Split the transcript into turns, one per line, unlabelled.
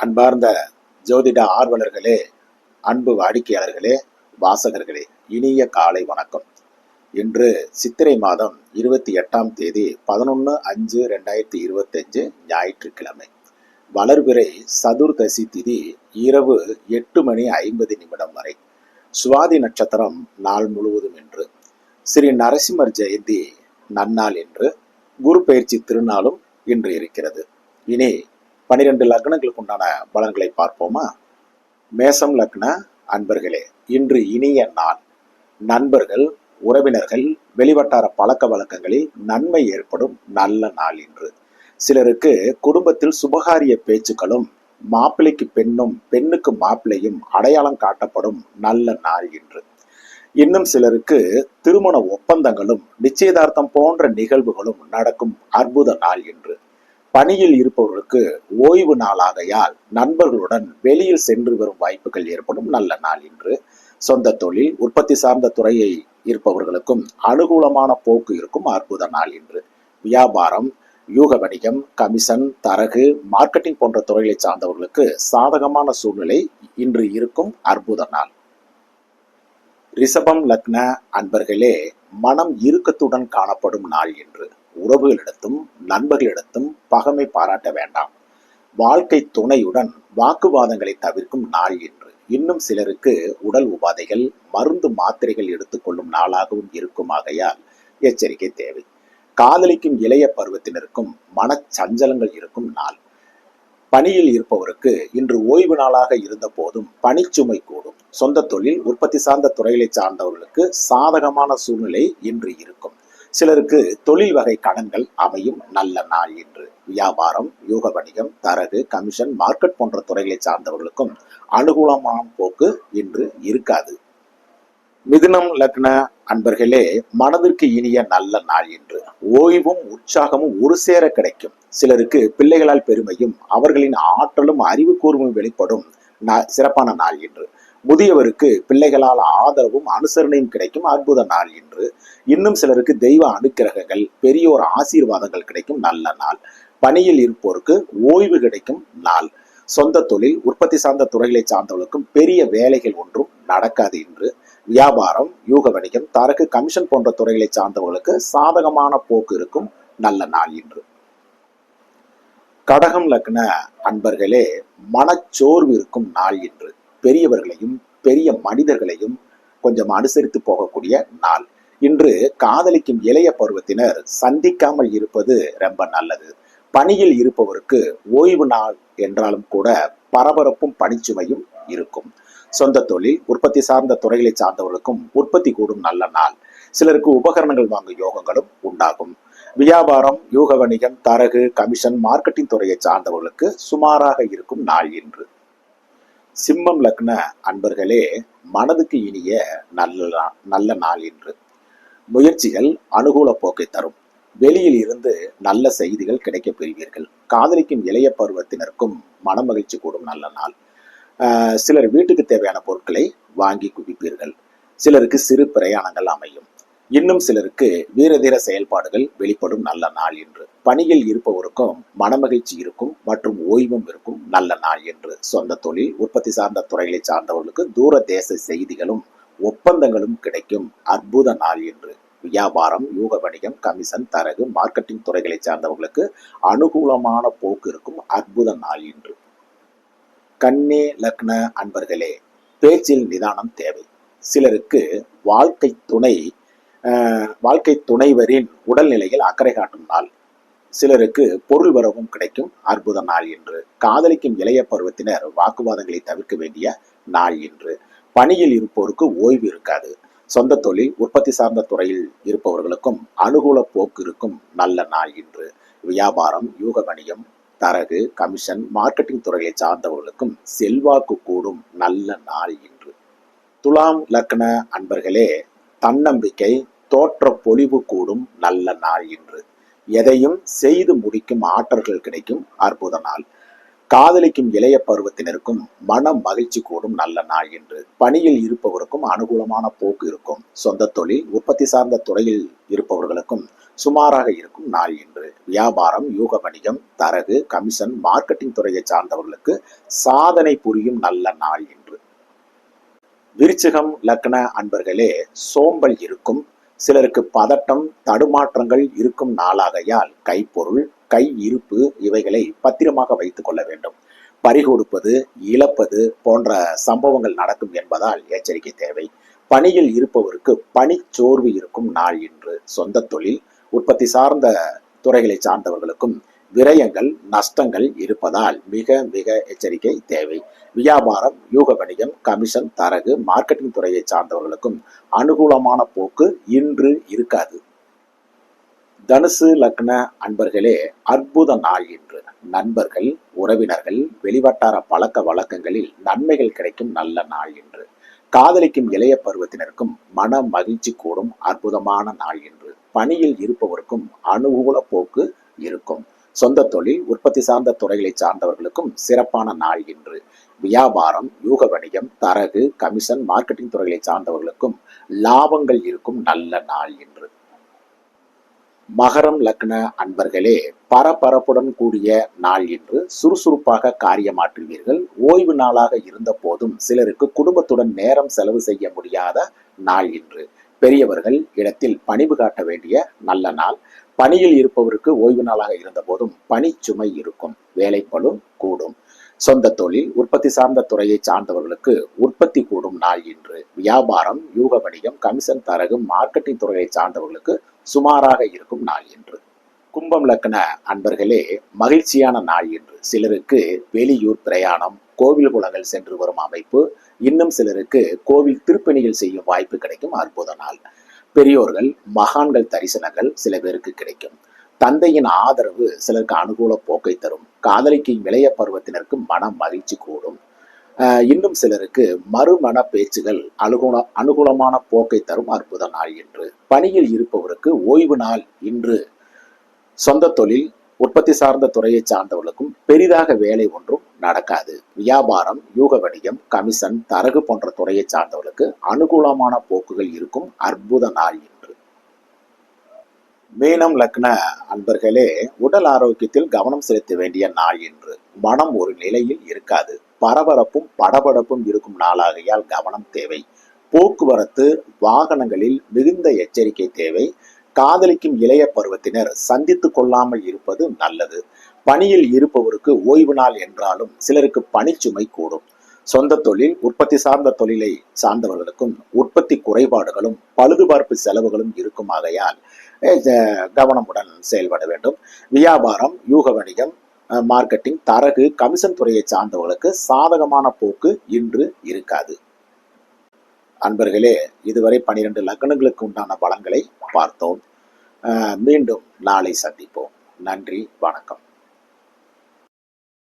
அன்பார்ந்த ஜோதிட ஆர்வலர்களே, அன்பு வாடிக்கையாளர்களே, வாசகர்களே, இனிய காலை வணக்கம். இன்று சித்திரை மாதம் 28ஆம் தேதி 11/5/2025 ஞாயிற்றுக்கிழமை. வளர்பிறை சதுர்தசி திதி இரவு 8:50 வரை. சுவாதி நட்சத்திரம் நாள் முழுவதும் என்று. ஸ்ரீ நரசிம்மர் ஜெயந்தி நன்னாள் என்று. குரு பயிற்சி திருநாளும் இன்று இருக்கிறது. இனி 12 லக்னங்களுக்கு உண்டான பலன்களை பார்ப்போமா? மேசம் லக்ன அன்பர்களே, இன்று இனிய நாள். நண்பர்கள், உறவினர்கள், வெளிவட்டார பழக்க வழக்கங்களில் நன்மை ஏற்படும் நல்ல நாள் இன்று. சிலருக்கு குடும்பத்தில் சுபகாரிய பேச்சுக்களும், மாப்பிள்ளைக்கு பெண்ணும் பெண்ணுக்கு மாப்பிள்ளையும் அடையாளம் காட்டப்படும் நல்ல நாள் இன்று. இன்னும் சிலருக்கு திருமண ஒப்பந்தங்களும் நிச்சயதார்த்தம் போன்ற நிகழ்வுகளும் நடக்கும் அற்புத நாள் இன்று. பணியில் இருப்பவர்களுக்கு ஓய்வு நாளாகையால் நண்பர்களுடன் வெளியில் சென்று வரும் வாய்ப்புகள் ஏற்படும் நல்ல நாள் இன்று. சொந்த தொழில், உற்பத்தி சார்ந்த துறையை இருப்பவர்களுக்கும் அனுகூலமான போக்கு இருக்கும் அற்புத நாள் இன்று. வியாபாரம், யூக வணிகம், கமிஷன், தரகு, மார்க்கெட்டிங் போன்ற துறைகளை சார்ந்தவர்களுக்கு சாதகமான சூழ்நிலை இன்று இருக்கும் அற்புத நாள். ரிஷபம் லக்ன அன்பர்களே, மனம் இறுக்கத்துடன் காணப்படும் நாள் என்று. உறவுகளிடத்தும் நண்பர்களிடத்தும் பகைமை பாராட்ட வேண்டாம். வாழ்க்கை துணையுடன் வாக்குவாதங்களை தவிர்க்கும் நாள் என்று. இன்னும் சிலருக்கு உடல் உபாதைகள், மருந்து மாத்திரைகள் எடுத்துக்கொள்ளும் நாளாகவும் இருக்குமாகையால் எச்சரிக்கை தேவை. காதலிக்கும் இளைய பருவத்தினருக்கும் மனச்சஞ்சலங்கள் இருக்கும் நாள். பணியில் இருப்பவருக்கு இன்று ஓய்வு நாளாக இருந்த போதும் பணிச்சுமை கூடும். சொந்த தொழில், உற்பத்தி சார்ந்த துறைகளை சார்ந்தவர்களுக்கு சாதகமான சூழ்நிலை இன்று இருக்கும். சிலருக்கு தொழில் வகை கடன்கள் அமையும் நல்ல நாள் இன்று. வியாபாரம், யூக வணிகம், தரகு, கமிஷன், மார்க்கெட் போன்ற துறைகளை சார்ந்தவர்களுக்கும் அனுகூலமான போக்கு இன்று இருக்காது. மிதுனம் லக்ன அன்பர்களே, மனதிற்கு இனிய நல்ல நாள் இன்று. ஓய்வும் உற்சாகமும் ஒரு சேர கிடைக்கும். சிலருக்கு பிள்ளைகளால் பெருமையும் அவர்களின் ஆற்றலும் அறிவு கூர்மையும் வெளிப்படும் சிறப்பான நாள் இன்று. முதியவருக்கு பிள்ளைகளால் ஆதரவும் அனுசரணையும் கிடைக்கும் அற்புத நாள் இன்று. இன்னும் சிலருக்கு தெய்வ அனுக்கிரகங்கள், பெரியோர் ஆசீர்வாதங்கள் கிடைக்கும் நல்ல நாள். பணியில் இருப்போருக்கு ஓய்வு கிடைக்கும் நாள். சொந்த தொழில், உற்பத்தி சார்ந்த துறைகளை சார்ந்தவர்களுக்கும் பெரிய வேலைகள் ஒன்றும் நடக்காது இன்று. வியாபாரம், யூக வணிகம், தரகு, கமிஷன் போன்ற துறைகளை சார்ந்தவர்களுக்கு சாதகமான போக்கு இருக்கும் நல்ல நாள் இன்று. கடகம் லக்ன அன்பர்களே, மனச்சோர்வு இருக்கும் நாள் இன்று. பெரியவர்களையும் பெரிய மனிதர்களையும் கொஞ்சம் அனுசரித்து போகக்கூடிய நாள் இன்று. காதலிக்கும் இளைய பருவத்தினர் சந்திக்காமல் இருப்பது ரொம்ப நல்லது. பணியில் இருப்பவருக்கு ஓய்வு நாள் என்றாலும் கூட பரபரப்பும் பணிச்சுமையும் இருக்கும். சொந்த தொழில், உற்பத்தி சார்ந்த துறைகளை சார்ந்தவர்களுக்கும் உற்பத்தி கூடும் நல்ல நாள். சிலருக்கு உபகரணங்கள் வாங்கும் யோகங்களும் உண்டாகும். வியாபாரம், யூக வணிகம், தரகு, கமிஷன், மார்க்கெட்டிங் துறையை சார்ந்தவர்களுக்கு சுமாராக இருக்கும் நாள் இன்று. சிம்மம் லக்ன அன்பர்களே, மனதுக்கு இனிய நல்ல நாள் இன்று. முயற்சிகள் அனுகூல போக்கை தரும். வெளியில் இருந்து நல்ல செய்திகள் கிடைக்கப் பெறுவீர்கள். காதலிக்கும் இளைய பருவத்தினருக்கும் மனமகிழ்ச்சி கூடும் நல்ல நாள். சிலர் வீட்டுக்கு தேவையான பொருட்களை வாங்கி குவிப்பீர்கள். சிலருக்கு சிறு பிரயாணங்கள் அமையும். இன்னும் சிலருக்கு வீரதீர செயல்பாடுகள் வெளிப்படும் நல்ல நாள் என்று. பணியில் இருப்பவருக்கும் மனமகிழ்ச்சி இருக்கும் மற்றும் ஓய்வும் இருக்கும் நல்ல நாள் என்று. சொந்த தொழில், உற்பத்தி சார்ந்த துறைகளை சார்ந்தவர்களுக்கு தூர தேச செய்திகளும் ஒப்பந்தங்களும் கிடைக்கும் அற்புத நாள் என்று. வியாபாரம், யூக வணிகம், கமிஷன், தரகு, மார்க்கெட்டிங் துறைகளை சார்ந்தவர்களுக்கு அனுகூலமான போக்கு இருக்கும் அற்புத நாள் என்று. கன்னி லக்ன அன்பர்களே, பேச்சில் நிதானம் தேவை. சிலருக்கு வாழ்க்கை துணைவரின் உடல்நிலையில் அக்கறை காட்டும் நாள். சிலருக்கு பொருள் வரவும் கிடைக்கும் அற்புத நாள் என்று. காதலிக்கும் இளைய பருவத்தினர் வாக்குவாதங்களை தவிர்க்க வேண்டிய நாள் என்று. பணியில் இருப்போருக்கு ஓய்வு இருக்காது. சொந்த தொழில், உற்பத்தி சார்ந்த துறையில் இருப்பவர்களுக்கும் அனுகூல போக்கு இருக்கும் நல்ல நாள் என்று. வியாபாரம், யூக வணிகம், தரகு, கமிஷன், மார்க்கெட்டிங் துறையை சார்ந்தவர்களுக்கும் செல்வாக்கு கூடும் நல்ல நாள் என்று. துலாம் லக்ன அன்பர்களே, தன்னம்பிக்கை, தோற்ற பொலிவு கூடும் நல்ல நாள் இன்று. எதையும் செய்து முடிக்கும் ஆற்றல்கள் கிடைக்கும் அற்புத நாள். காதலிக்கும் இளைய பருவத்தினருக்கும் மன மகிழ்ச்சி கூடும் நல்ல நாள் என்று. பணியில் இருப்பவருக்கும் அனுகூலமான போக்கு இருக்கும். சொந்த தொழில், உற்பத்தி சார்ந்த துறையில் இருப்பவர்களுக்கும் சுமாராக இருக்கும் நாள் இன்று. வியாபாரம், யூக வணிகம், தரகு, கமிஷன், மார்க்கெட்டிங் துறையை சார்ந்தவர்களுக்கு சாதனை புரியும் நல்ல நாள் இன்று. விருச்சிகம் லக்ன அன்பர்களே, சோம்பல் இருக்கும். சிலருக்கு பதட்டம், தடுமாற்றங்கள் இருக்கும் நாளாகையால் கைப்பொருள், கை இருப்பு இவைகளை பத்திரமாக வைத்துக் கொள்ள வேண்டும். பறிகொடுப்பது, இழப்பது போன்ற சம்பவங்கள் நடக்கும் என்பதால் எச்சரிக்கை தேவை. பணியில் இருப்பவருக்கு பணிச்சோர்வு இருக்கும் நாள் இன்று. சொந்த தொழில், உற்பத்தி சார்ந்த துறைகளை சார்ந்தவர்களுக்கும் விரயங்கள், நஷ்டங்கள் இருப்பதால் மிக மிக எச்சரிக்கை தேவை. வியாபாரம், யூக வணிகம், கமிஷன், தரகு, மார்க்கெட்டிங் துறையை சார்ந்தவர்களுக்கும் அனுகூலமான போக்கு இன்று இருக்காது. தனுசு லக்ன அன்பர்களே, அற்புத நாள் இன்று. நண்பர்கள், உறவினர்கள், வெளிவட்டார பழக்க வழக்கங்களில் நன்மைகள் கிடைக்கும் நல்ல நாள் இன்று. காதலிக்கும் இளைய பருவத்தினருக்கும் மன மகிழ்ச்சி கூடும் அற்புதமான நாள் இன்று. பணியில் இருப்பவருக்கும் அனுகூல போக்கு இருக்கும். சொந்த தொழில், உற்பத்தி சார்ந்த துறைகளை சார்ந்தவர்களுக்கும் சிறப்பான நாள் இன்று. வியாபாரம், யூக வணிகம், தரகு, கமிஷன், மார்க்கெட்டிங் துறைகளை சார்ந்தவர்களுக்கும் லாபங்கள் இருக்கும் நல்ல நாள் இன்று. மகரம் லக்ன அன்பர்களே, பரபரப்புடன் கூடிய நாள் இன்று. சுறுசுறுப்பாக காரியமாற்றுவீர்கள். ஓய்வு நாளாக இருந்த போதும் சிலருக்கு குடும்பத்துடன் நேரம் செலவு செய்ய முடியாத நாள் இன்று. பெரியவர்கள் இடத்தில் பணிவு காட்ட வேண்டிய நல்ல நாள். பணியில் இருப்பவருக்கு ஓய்வு நாளாக இருந்த போதும் பணி சுமை இருக்கும். வேலைப்பளு கூடும். சொந்த தொழில், உற்பத்தி சார்ந்த துறையை சார்ந்தவர்களுக்கு உற்பத்தி கூடும் நாள் இன்று. வியாபாரம், யூக வணிகம், கமிஷன், தரகு, மார்க்கெட்டிங் துறையை சார்ந்தவர்களுக்கு சுமாராக இருக்கும் நாள் இன்று. கும்பம் லக்ன அன்பர்களே, மகிழ்ச்சியான நாள் இன்று. சிலருக்கு வெளியூர் பிரயாணம், கோவில் குளங்கள் சென்று வரும் அமைப்பு, இன்னும் சிலருக்கு கோவில் திருப்பணிகள் செய்யும் வாய்ப்பு கிடைக்கும் அற்புத நாள். பெரியோர்கள், மகான்கள் தரிசனங்கள் சில பேருக்கு கிடைக்கும். தந்தையின் ஆதரவு சிலருக்கு அனுகூல போக்கை தரும். காதலிக்கும் இளைய பருவத்தினருக்கு மன மகிழ்ச்சி கூடும். இன்னும் சிலருக்கு மறுமண பேச்சுகள் அனுகூலமான போக்கை தரும் அற்புத நாள் இன்று. பணியில் இருப்பவருக்கு ஓய்வு நாள் இன்று. சொந்த தொழில், உற்பத்தி சார்ந்த துறையை சார்ந்தவர்களுக்கும் பெரிதாக வேலை ஒன்றும் நடக்காது. வியாபாரம், யூக வணிகம், கமிஷன், தரகு போன்ற துறையை சார்ந்தவர்களுக்கு அனுகூலமான போக்குகள் இருக்கும் அற்புத நாள் இன்று. மீனம் லக்ன அன்பர்களே, உடல் ஆரோக்கியத்தில் கவனம் செலுத்த வேண்டிய நாள் இன்று. மனம் ஒரு நிலையில் இருக்காது. பரபரப்பும் படபடப்பும் இருக்கும் நாளாகையால் கவனம் தேவை. போக்குவரத்து, வாகனங்களில் மிகுந்த எச்சரிக்கை தேவை. காதலிக்கும் இளைய பருவத்தினர் சந்தித்துக் கொள்ளாமல் இருப்பது நல்லது. பணியில் இருப்பவருக்கு ஓய்வு நாள் என்றாலும் சிலருக்கு பணிச்சுமை கூடும். சொந்த தொழில், உற்பத்தி சார்ந்த தொழிலை சார்ந்தவர்களுக்கும் உற்பத்தி குறைபாடுகளும் பழுதுபார்ப்பு செலவுகளும் இருக்கும் ஆகையால் கவனமுடன் செயல்பட வேண்டும். வியாபாரம், யூக வணிகம், மார்க்கெட்டிங், தரகு, கமிஷன் துறையை சார்ந்தவர்களுக்கு சாதகமான போக்கு இன்று இருக்காது. அன்பர்களே, இதுவரை 12 லக்னங்களுக்கு உண்டான பலன்களை பார்த்தோம். மீண்டும் நாளை சந்திப்போம். நன்றி, வணக்கம்.